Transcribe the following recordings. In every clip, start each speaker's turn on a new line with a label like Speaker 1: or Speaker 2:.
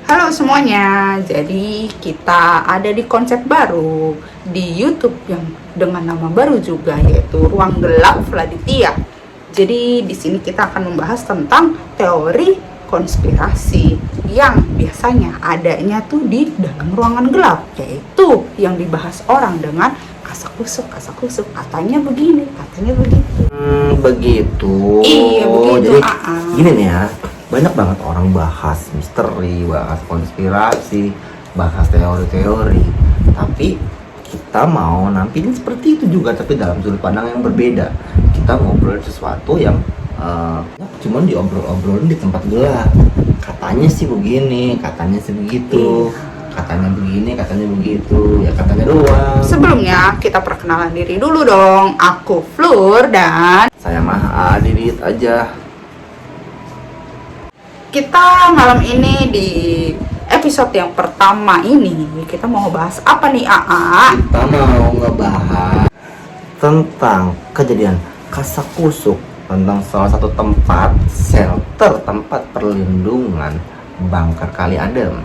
Speaker 1: Halo semuanya, jadi kita ada di konsep baru di YouTube yang dengan nama baru juga, yaitu Ruang Gelap Vladitya. Jadi di sini kita akan membahas tentang teori konspirasi yang biasanya adanya tuh di dalam ruangan gelap, yaitu yang dibahas orang dengan kasak kusuk, katanya begini, katanya begitu.
Speaker 2: Begitu.
Speaker 1: Iya begitu.
Speaker 2: Jadi gini nih ya, banyak banget orang bahas misteri, bahas konspirasi, bahas teori-teori. Tapi kita mau nampilin seperti itu juga, tapi dalam sudut pandang yang berbeda. Kita ngobrol sesuatu yang cuman diobrol-obrolin di tempat gelap. Katanya sih begini, katanya sih begitu. Katanya begini, katanya begitu, ya katanya doang.
Speaker 1: Sebelumnya kita perkenalan diri dulu dong. Aku Flur dan
Speaker 2: saya mah Adidit aja.
Speaker 1: Kita malam ini di episode yang pertama ini kita mau bahas apa nih AA?
Speaker 2: Kita mau ngebahas tentang kejadian kasakusuk, tentang salah satu tempat shelter, tempat perlindungan Bangker Kali Adem.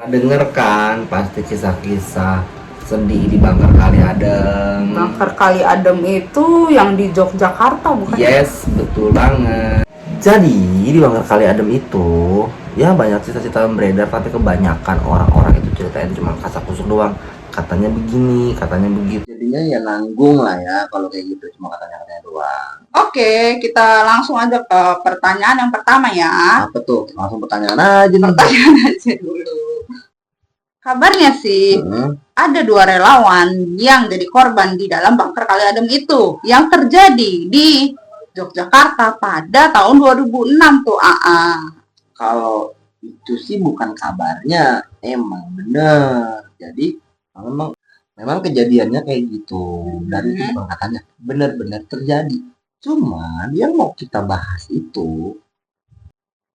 Speaker 2: Dengar kan pasti kisah-kisah sedih di Bangker Kali Adem.
Speaker 1: Bangker Kali Adem itu yang di Yogyakarta bukan?
Speaker 2: Yes, betul banget. Jadi di Bangker Kali Adem itu ya banyak cerita-cerita yang beredar, tapi kebanyakan orang-orang itu ceritain cuma kasak-kusuk doang. Katanya begini, katanya begitu. Jadinya ya nanggung lah ya kalau kayak gitu, cuma katanya-katanya doang.
Speaker 1: Oke, kita langsung aja ke pertanyaan yang pertama ya.
Speaker 2: Apa tuh? Langsung pertanyaan aja nih.
Speaker 1: Pertanyaan aja dulu. Kabarnya sih ada 2 relawan yang jadi korban di dalam Bangker Kali Adem itu yang terjadi di Yogyakarta pada tahun 2006 tuh AA.
Speaker 2: Kalau itu sih bukan kabarnya, emang bener. Jadi memang kejadiannya kayak gitu, dan itu bukan katanya, benar-benar terjadi. Cuman yang mau kita bahas itu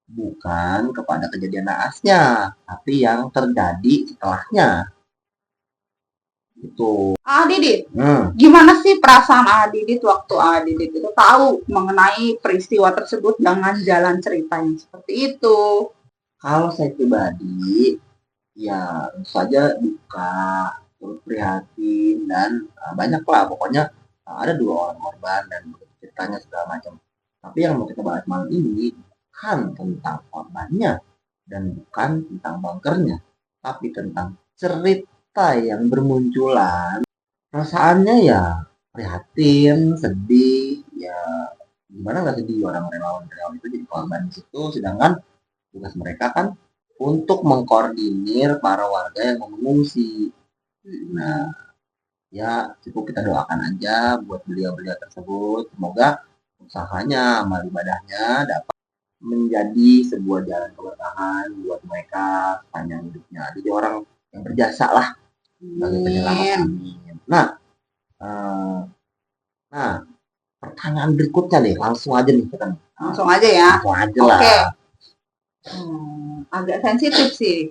Speaker 2: bukan kepada kejadian naasnya, tapi yang terjadi setelahnya. Itu.
Speaker 1: Adidit, gimana sih perasaan Adidit waktu Adidit itu tahu mengenai peristiwa tersebut dengan jalan ceritanya seperti itu?
Speaker 2: Kalau saya pribadi, ya tentu saja duka, turut prihatin, dan banyak lah pokoknya. Ada 2 orang korban dan ceritanya segala macam. Tapi yang mau kita bahas malam ini bukan tentang korbannya dan bukan tentang bunkernya, tapi tentang cerita yang bermunculan. Perasaannya ya prihatin, sedih, ya gimana nggak sedih, orang relawan-relawan itu jadi korban di situ, sedangkan tugas mereka kan untuk mengkoordinir para warga yang mau mengungsi. Nah, ya cukup kita doakan aja buat beliau-beliau tersebut, semoga usahanya, amal ibadahnya dapat menjadi sebuah jalan keberkahan buat mereka sepanjang hidupnya. Jadi orang yang berjasa lah sebagai penyelamat. Nah, pertanyaan berikutnya deh, langsung aja nih kita.
Speaker 1: Langsung aja ya.
Speaker 2: Langsung aja lah.
Speaker 1: Oke. Agak sensitif sih.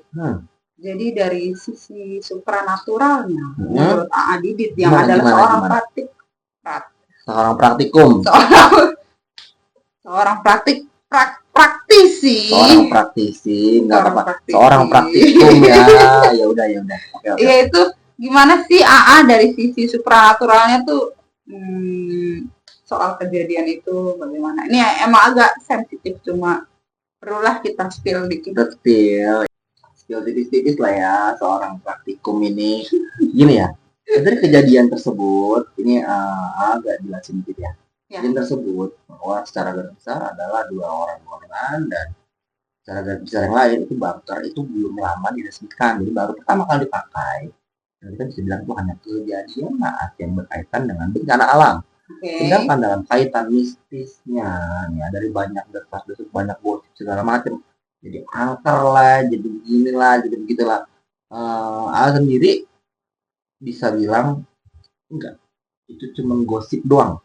Speaker 1: Jadi dari sisi supranaturalnya, menurut Adidit yang adalah seorang praktikum, seorang praktisi,
Speaker 2: nggak apa-apa, seorang praktikum ya. Ya udah. Oke.
Speaker 1: Ya itu gimana sih AA dari sisi supranaturalnya tuh soal kejadian itu bagaimana? Ini emang agak sensitif, cuma perlulah kita spill dikit.
Speaker 2: Spill tipis-tipis lah ya seorang praktikum ini. Gini ya, dari kejadian tersebut ini agak jelasin dikit ya. Kejadian tersebut bahwa secara garis besar adalah 2 orang korban, dan secara garis besar yang lain itu bunker itu belum lama diresmikan, jadi baru pertama kali dipakai. Dan kita bisa bilang itu hanya kejadian naas yang berkaitan dengan bencana alam. Sedangkan dalam kaitan mistisnya ya, dari banyak desas-desus, banyak gosip segala macam, jadi angker lah, jadi beginilah, jadi begitulah. Sendiri bisa bilang enggak, itu cuma gosip doang.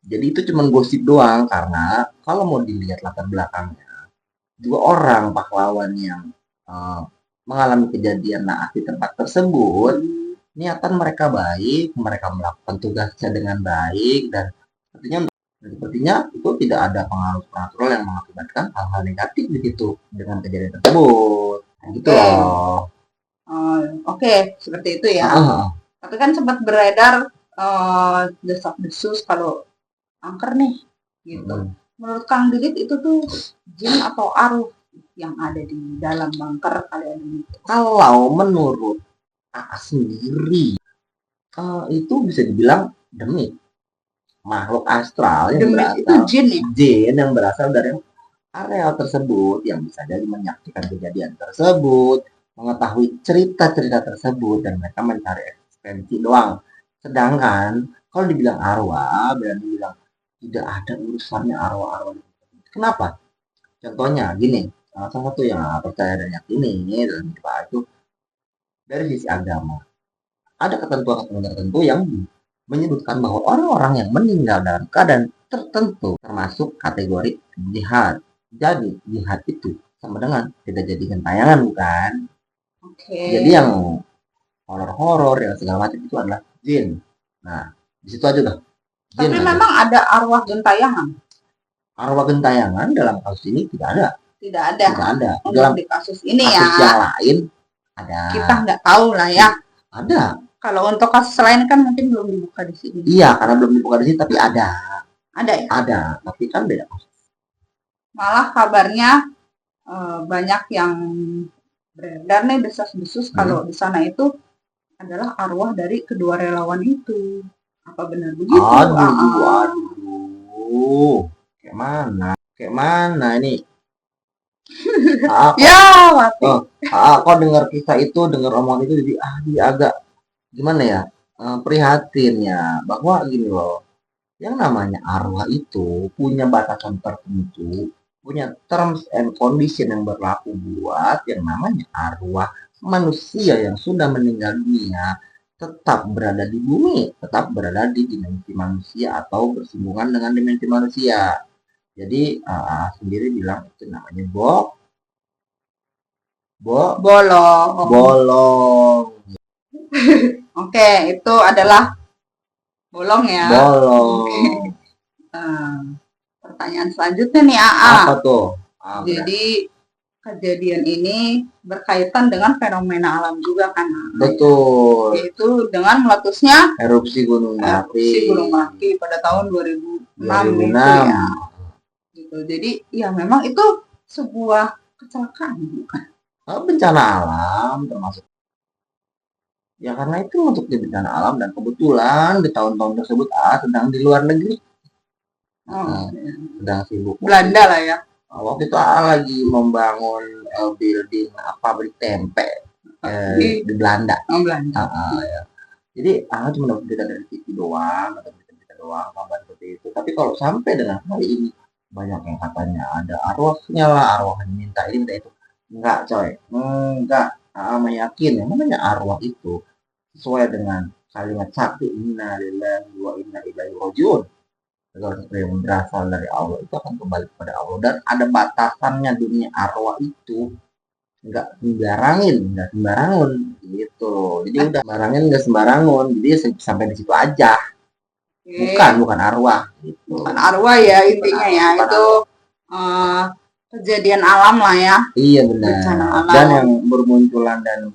Speaker 2: Jadi itu cuma gosip doang, karena kalau mau dilihat latar belakangnya, 2 orang pahlawan yang mengalami kejadian naas di tempat tersebut, niatan mereka baik, mereka melakukan tugasnya dengan baik, dan artinya Dan sepertinya itu tidak ada pengaruh supranatural yang mengakibatkan hal-hal negatif di situ dengan kejadian tersebut. Nah, gitu loh.
Speaker 1: Oke, seperti itu ya. Tapi kan sempat beredar desas-desus kalau angker nih, gitu. Menurut Kang Didit itu tuh jin atau arwah yang ada di dalam bunker kalian ini?
Speaker 2: Kalau menurut AA sendiri, itu bisa dibilang demit, makhluk astral yang
Speaker 1: Demit itu
Speaker 2: berasal
Speaker 1: jin ya?
Speaker 2: jin yang berasal dari area tersebut yang bisa jadi menyaksikan kejadian tersebut, mengetahui cerita-cerita tersebut, dan mereka mencari eksistensi doang. Sedangkan kalau dibilang arwah, berarti dibilang tidak ada urusannya arwah-arwah. Kenapa? Contohnya gini, salah satu yang percaya dan yakini dalam hidup itu dari sisi agama. Ada ketentuan-ketentuan tertentu yang menyebutkan bahwa orang-orang yang meninggal dalam keadaan tertentu termasuk kategori jihad. Jadi jihad itu sama dengan tidak jadi gentayangan, bukan? Jadi yang horor-horor yang segala macam itu adalah jin. Nah, di situ aja dah.
Speaker 1: Tapi memang ada arwah gentayangan.
Speaker 2: Arwah gentayangan dalam kasus ini tidak ada.
Speaker 1: Tidak ada.
Speaker 2: Tidak ada.
Speaker 1: Dalam di kasus ini
Speaker 2: kasus
Speaker 1: ya.
Speaker 2: yang lain ada.
Speaker 1: Kita nggak tahu lah ya.
Speaker 2: Ada.
Speaker 1: Kalau untuk kasus lain kan mungkin belum dibuka di sini.
Speaker 2: Iya, karena belum dibuka di sini, tapi ada.
Speaker 1: Ada ya?
Speaker 2: Ada, tapi kan beda kasus.
Speaker 1: Malah kabarnya banyak yang beredar nih desas-desus kalau di sana itu adalah arwah dari kedua relawan itu. Apa benar begitu?
Speaker 2: Aduh. Kayak mana ini?
Speaker 1: Ya, mati.
Speaker 2: Kok dengar kisah itu, dengar omongan itu, jadi agak gimana ya? Prihatin ya, bahwa gini loh, yang namanya arwah itu punya batasan tertentu, punya terms and condition yang berlaku buat yang namanya arwah manusia yang sudah meninggal dunia tetap berada di bumi, tetap berada di dimensi manusia atau bersinggungan dengan dimensi manusia. Jadi sendiri bilang itu namanya bolong.
Speaker 1: Oke, itu adalah bolong ya.
Speaker 2: Bolong.
Speaker 1: Pertanyaan selanjutnya nih AA.
Speaker 2: Apa tuh?
Speaker 1: Jadi kejadian ini berkaitan dengan fenomena alam juga kan?
Speaker 2: Betul.
Speaker 1: Yaitu dengan meletusnya
Speaker 2: erupsi Gunung
Speaker 1: Merapi pada tahun 2006. Gitu ya. Gitu. Jadi ya memang itu sebuah kecelakaan bukan?
Speaker 2: Bencana alam termasuk. Ya karena itu untuk di bencana alam dan kebetulan di tahun-tahun tersebut sedang di luar negeri. Sedang sibuk.
Speaker 1: Belanda lah ya.
Speaker 2: Waktu itu lagi membangun building pabrik tempe di Belanda.
Speaker 1: Belanda.
Speaker 2: Ya. Jadi cuma dapat berita dari TV doang, kabar seperti itu. Tapi kalau sampai dengan hari ini banyak yang katanya ada arwahnya lah, arwah yang minta ini minta itu. Enggak coy, enggak. Meyakin yang namanya arwah itu sesuai dengan kalimat sakti inna lillahi wa inna ilaihi rajiun. Segala sesuatu yang berasal dari Allah itu akan kembali kepada Allah, dan ada batasannya dunia arwah itu. Enggak sembarangan gitu. Jadi udah sembarangan enggak sembarangan. Jadi sampai di situ aja. Bukan arwah gitu.
Speaker 1: Bukan arwah ya intinya ya. Itu kejadian alam lah ya.
Speaker 2: Iya benar. Dan yang bermunculan dan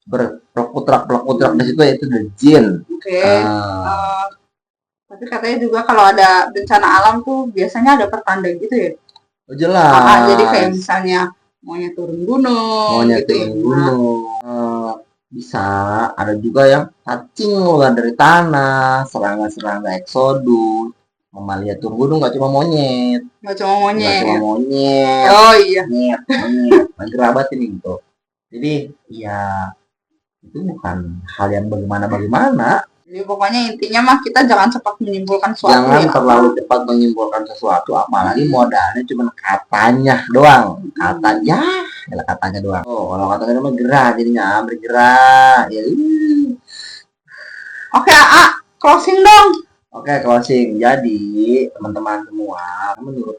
Speaker 2: berputrak di situ yaitu the jin.
Speaker 1: Tapi katanya juga kalau ada bencana alam tuh biasanya ada pertanda gitu ya.
Speaker 2: Jelas.
Speaker 1: Jadi kayak misalnya maunya turun gunung.
Speaker 2: Bisa ada juga yang cacing keluar dari tanah, serangga eksodus. Mamalia turun gunung gak cuma monyet. Oh iya. Monyet. Gerabat ini gitu. Jadi ya itu bukan hal yang bagaimana.
Speaker 1: Jadi pokoknya intinya mah kita jangan cepat menyimpulkan sesuatu.
Speaker 2: Jangan terlalu cepat menyimpulkan sesuatu, apalagi modalnya cuma katanya doang. Katanya doang. Kalau katanya mah gerah jadinya bergerak. Ya. Oke,
Speaker 1: closing dong.
Speaker 2: Oke, closing. Jadi, teman-teman semua, menurut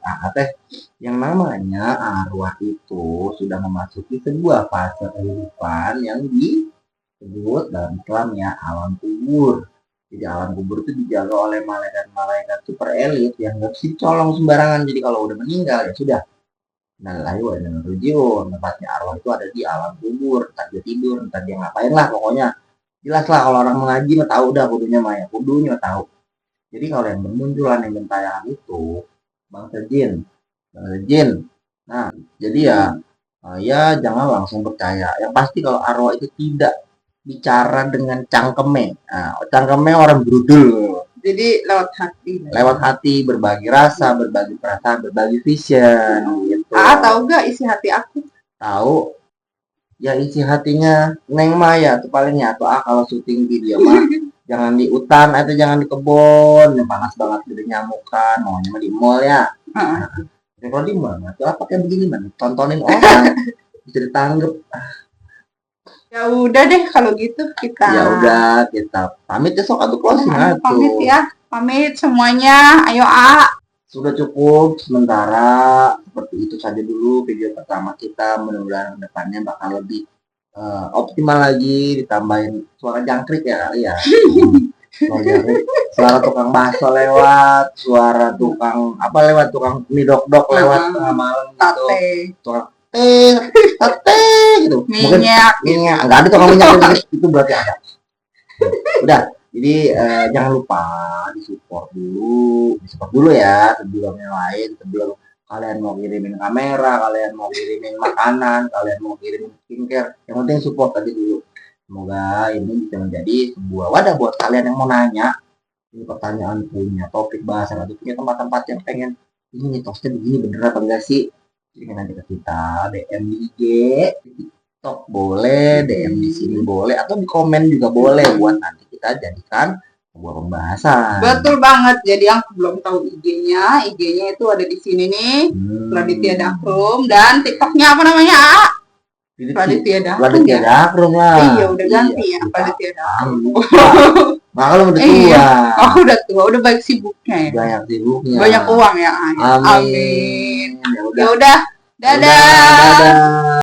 Speaker 2: yang namanya arwah itu sudah memasuki sebuah fase kehidupan yang disebut dalam Islam ya alam kubur. Jadi alam kubur itu dijaga oleh malaikat-malaikat super elit yang nggak bisa colong sembarangan. Jadi kalau udah meninggal ya sudah. Innalillahi wa inna ilaihi raji'un. Tempatnya arwah itu ada di alam kubur. Entar dia tidur, entar dia ngapain lah pokoknya. Jelas lah kalau orang mengaji mah tahu dah kudunya mah ya. Kudunya tahu. Jadi kalau yang bermunculan yang gentayangan itu bangsa jin, bangsa jin. Nah, jadi ya ya jangan langsung percaya. Yang pasti kalau arwah itu tidak bicara dengan cangkeme. Nah, cangkeme orang brudul.
Speaker 1: Jadi lewat hati.
Speaker 2: Lewat hati, berbagi rasa, berbagi perasaan, berbagi vision gitu.
Speaker 1: Tahu gak isi hati aku?
Speaker 2: Tahu. Ya isi hatinya Neng Maya tuh palingnya atau kalau syuting video mah jangan di hutan atau jangan di kebun yang panas banget gede nyamukan maunya mah di mall ya. Kalau di mall mah tuh pakai begini man tontonin orang bisa ditanggep.
Speaker 1: Ya udah deh kalau gitu kita.
Speaker 2: Ya udah kita pamit besok atau closing atuh.
Speaker 1: Pamit ya, pamit semuanya. Ayo A.
Speaker 2: Sudah cukup sementara seperti itu saja dulu video pertama kita. Mudah-mudahan depannya bakal lebih optimal lagi, ditambahin suara jangkrik ya kali ya. Suara tukang bakso lewat, suara tukang apa lewat, tukang mie dok lewat tengah malam gitu. Tukang sate gitu.
Speaker 1: Minyak.
Speaker 2: Enggak ada tukang minyak itu berarti ada. Udah. Jadi jangan lupa disupport dulu ya sebelum yang lain, sebelum kalian mau kirimin kamera, kalian mau kirimin makanan, kalian mau kirimin skincare, yang penting support tadi dulu. Semoga ini bisa menjadi sebuah wadah buat kalian yang mau nanya, ini pertanyaan punya topik bahasan atau punya tempat-tempat yang pengen ini mitosnya begini bener apa enggak sih? Jadi nanti ke kita DM di IG, TikTok boleh, DM di sini boleh, atau di komen juga boleh buat nanti kita jadikan sebuah pembahasan.
Speaker 1: Betul banget. Jadi yang belum tahu IG-nya itu ada di sini nih. Raditya Dakrum, dan TikToknya apa namanya? Raditya
Speaker 2: Dakrum lah.
Speaker 1: Iya udah ganti ya Raditya Dakrum.
Speaker 2: Nah kalau udah tua.
Speaker 1: Oh udah tua, udah banyak sibuknya ya.
Speaker 2: Banyak sibuknya.
Speaker 1: Banyak uang ya.
Speaker 2: Amin.
Speaker 1: Ya udah. Dadah.